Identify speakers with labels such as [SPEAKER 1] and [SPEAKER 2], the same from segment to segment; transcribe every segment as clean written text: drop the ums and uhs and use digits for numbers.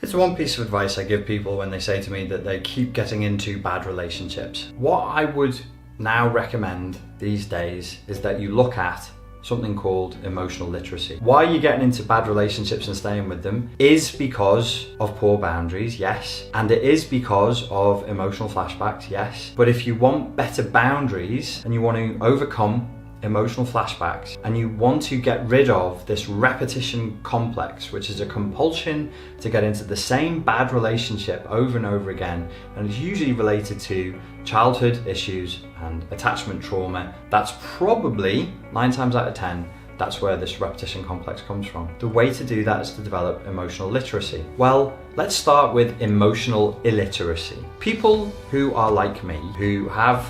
[SPEAKER 1] It's one piece of advice I give people when they say to me that they keep getting into bad relationships. What I would now recommend these days is that you look at something called emotional literacy. Why you're getting into bad relationships and staying with them is because of poor boundaries, yes. And it is because of emotional flashbacks, yes. But if you want better boundaries and you want to overcome emotional flashbacks and you want to get rid of this repetition complex, which is a compulsion to get into the same bad relationship over and over again, and is usually related to childhood issues and attachment trauma, that's probably 9 times out of 10 that's where this repetition complex comes from. The way to do that is to develop emotional literacy. Well, let's start with emotional illiteracy. People who are like me, who have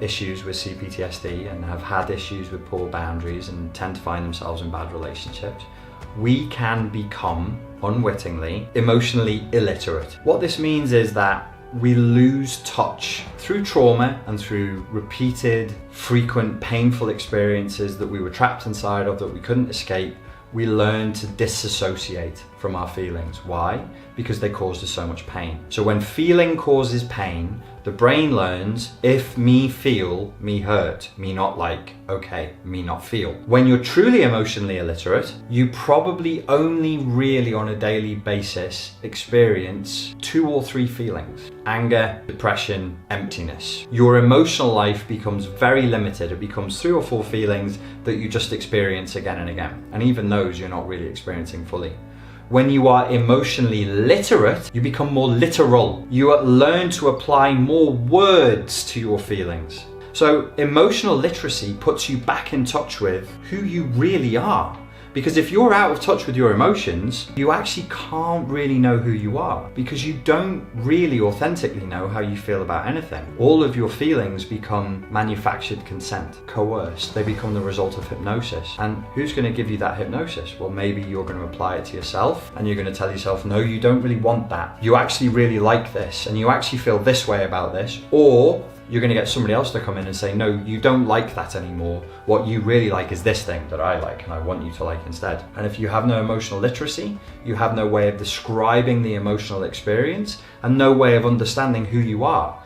[SPEAKER 1] issues with CPTSD and have had issues with poor boundaries and tend to find themselves in bad relationships, we can become, unwittingly, emotionally illiterate. What this means is that we lose touch through trauma and through repeated, frequent, painful experiences that we were trapped inside of, that we couldn't escape. We learn to disassociate from our feelings. Why? Because they caused us so much pain. So when feeling causes pain, the brain learns, if me feel, me hurt, me not like, okay, me not feel. When you're truly emotionally illiterate, you probably only really on a daily basis experience 2 or 3 feelings: anger, depression, emptiness. Your emotional life becomes very limited. It becomes 3 or 4 feelings that you just experience again and again. And even those you're not really experiencing fully. When you are emotionally literate, you become more literal. You learn to apply more words to your feelings. So emotional literacy puts you back in touch with who you really are. Because if you're out of touch with your emotions, you actually can't really know who you are, because you don't really authentically know how you feel about anything. All of your feelings become manufactured consent, coerced. They become the result of hypnosis. And who's going to give you that hypnosis? Well, maybe you're going to apply it to yourself and you're going to tell yourself, no, you don't really want that. You actually really like this and you actually feel this way about this. Or you're going to get somebody else to come in and say, no, you don't like that anymore. What you really like is this thing that I like and I want you to like instead. And if you have no emotional literacy, you have no way of describing the emotional experience and no way of understanding who you are.